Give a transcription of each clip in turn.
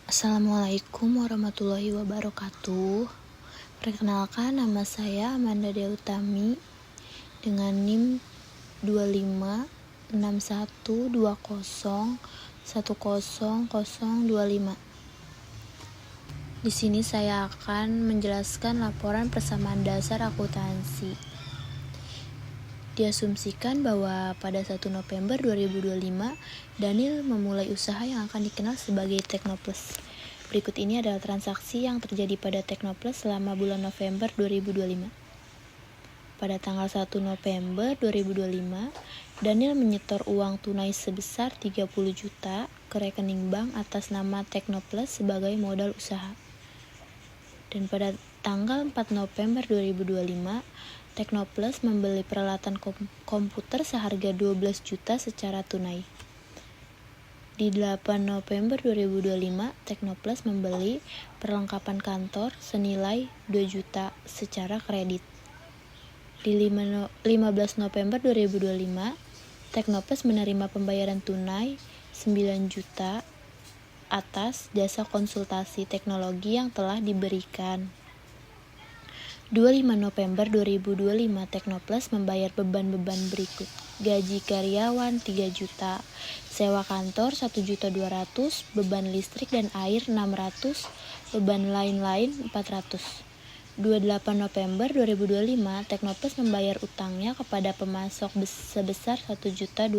Assalamualaikum warahmatullahi wabarakatuh. Perkenalkan, nama saya Amanda Deutami dengan NIM 256120100025. Di sini saya akan menjelaskan laporan persamaan dasar akuntansi. Diasumsikan bahwa pada 1 November 2025, Daniel memulai usaha yang akan dikenal sebagai Teknoplus. Berikut ini adalah transaksi yang terjadi pada Teknoplus selama bulan November 2025. Pada tanggal 1 November 2025, Daniel menyetor uang tunai sebesar 30 juta ke rekening bank atas nama Teknoplus sebagai modal usaha. Dan pada tanggal 4 November 2025, Teknoplus membeli peralatan komputer seharga 12 juta secara tunai. Di 8 November 2025, Teknoplus membeli perlengkapan kantor senilai 2 juta secara kredit. Di 15 November 2025, Teknoplus menerima pembayaran tunai 9 juta atas jasa konsultasi teknologi yang telah diberikan. 25 November 2025, Teknoplus membayar beban-beban berikut: gaji karyawan 3 juta, sewa kantor 1.200.000, beban listrik dan air 600, beban lain-lain 400. 28 November 2025, Teknoplus membayar utangnya kepada pemasok sebesar 1.200.000.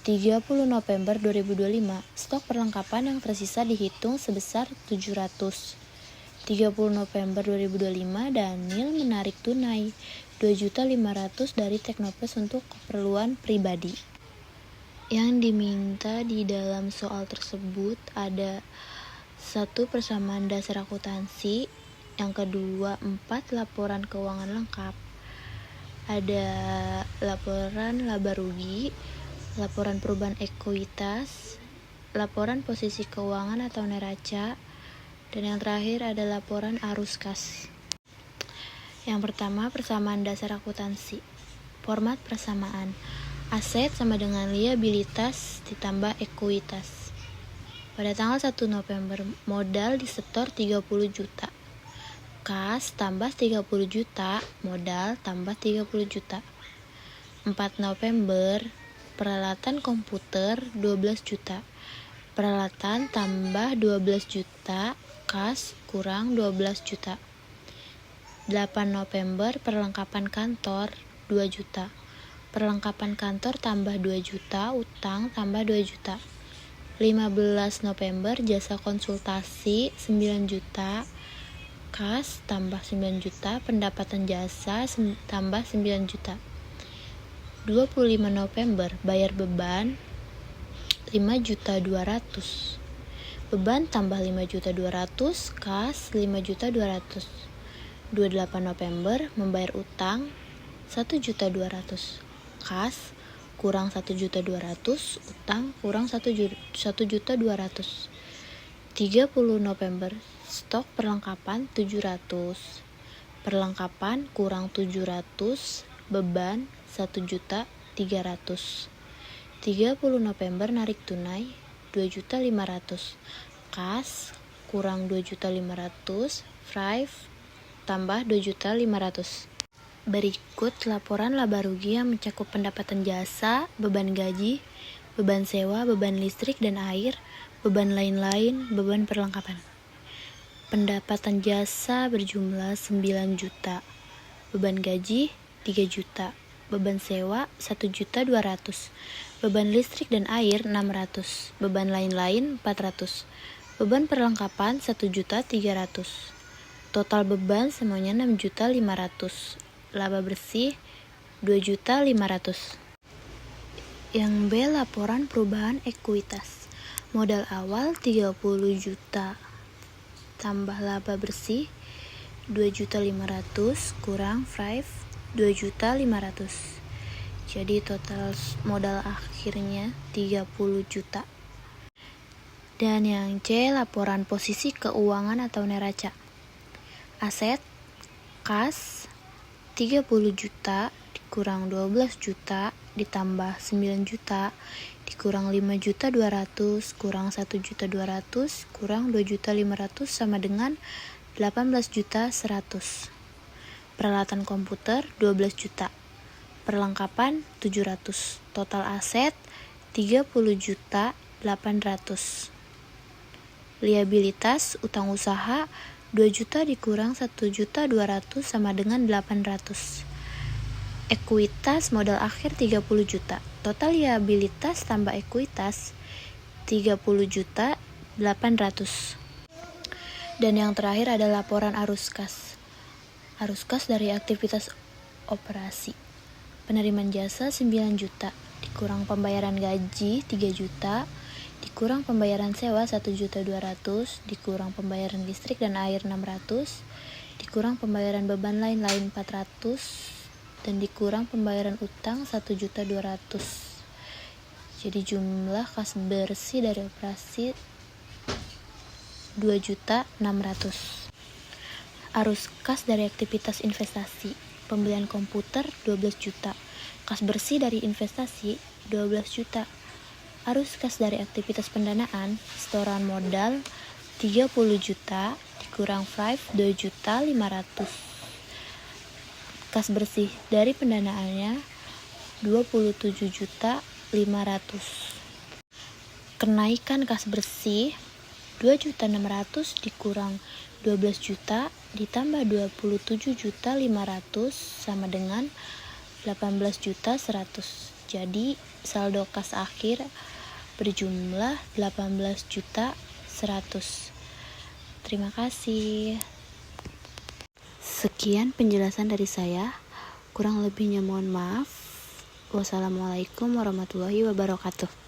30 November 2025, stok perlengkapan yang tersisa dihitung sebesar 700. 30 November 2025, Daniel menarik tunai 2.500.000 dari Teknoplus untuk keperluan pribadi. Yang diminta di dalam soal tersebut ada 1. Persamaan dasar akuntansi, yang kedua 4. Laporan keuangan lengkap, ada laporan laba rugi, laporan perubahan ekuitas, laporan posisi keuangan atau neraca, dan yang terakhir ada laporan arus kas. Yang pertama, persamaan dasar akuntansi. Format persamaan: aset sama dengan liabilitas ditambah ekuitas. Pada tanggal 1 November, modal disetor 30 juta. Kas tambah 30 juta, modal tambah 30 juta. 4 November, peralatan komputer 12 juta. Peralatan tambah 12 juta, kas kurang 12 juta. 8 November, perlengkapan kantor 2 juta. Perlengkapan kantor tambah 2 juta, utang tambah 2 juta. 15 November, jasa konsultasi 9 juta, kas tambah 9 juta, pendapatan jasa tambah 9 juta. 25 November, bayar beban 5.200.000. Beban tambah 5.200.000, kas 5.200.000. 28 November, membayar utang 1.200.000. Kas kurang 1.200.000, utang kurang 1.200.000. 30 November, stok perlengkapan 700. Perlengkapan kurang 700, beban 1.300.000. 30 November, narik tunai 2.500.000. Kas kurang 2.500.000, Five tambah 2.500.000. Berikut laporan laba rugi yang mencakup pendapatan jasa, beban gaji, beban sewa, beban listrik dan air, beban lain-lain, beban perlengkapan. Pendapatan jasa berjumlah 9 juta, beban gaji 3 juta, beban sewa 1.200.000, beban listrik dan air 600, beban lain-lain 400, beban perlengkapan 1.300.000. Total beban semuanya 6.500.000. Laba bersih 2.500.000. Yang B, laporan perubahan ekuitas. Modal awal 30 juta tambah laba bersih 2.500.000 kurang 2.500.000. Jadi total modal akhirnya 30 juta. Dan yang C, laporan posisi keuangan atau neraca. Aset, kas 30 juta kurang 12 juta, ditambah 9 juta dikurang 5.200.000 kurang 1.200.000 kurang 2.500.000 sama dengan 18.100.000. Peralatan komputer 12 juta. Perlengkapan 700. Total aset 30.800.000. Liabilitas utang usaha 2 juta dikurang 1.200.000 sama dengan 800. Ekuitas modal akhir 30 juta. Total liabilitas tambah ekuitas 30.800.000. Dan yang terakhir ada laporan arus kas. Arus kas dari aktivitas operasi. Penerimaan jasa 9 juta dikurang pembayaran gaji 3 juta dikurang pembayaran sewa 1.200.000 dikurang pembayaran listrik dan air 600 dikurang pembayaran beban lain-lain 400 dan dikurang pembayaran utang 1.200.000. Jadi jumlah kas bersih dari operasi 2.600.000. Arus kas dari aktivitas investasi. Pembelian komputer 12 juta. Kas bersih dari investasi 12 juta. Arus kas dari aktivitas pendanaan, setoran modal 30 juta dikurang 5 2.500.000. Kas bersih dari pendanaannya 27.500.000. Kenaikan kas bersih 2.600.000 dikurang 12 juta ditambah 27.500.000 sama dengan 18.100.000. Jadi saldo kas akhir berjumlah 18.100.000. Terima kasih. Sekian penjelasan dari saya. Kurang lebihnya mohon maaf. Wassalamualaikum warahmatullahi wabarakatuh.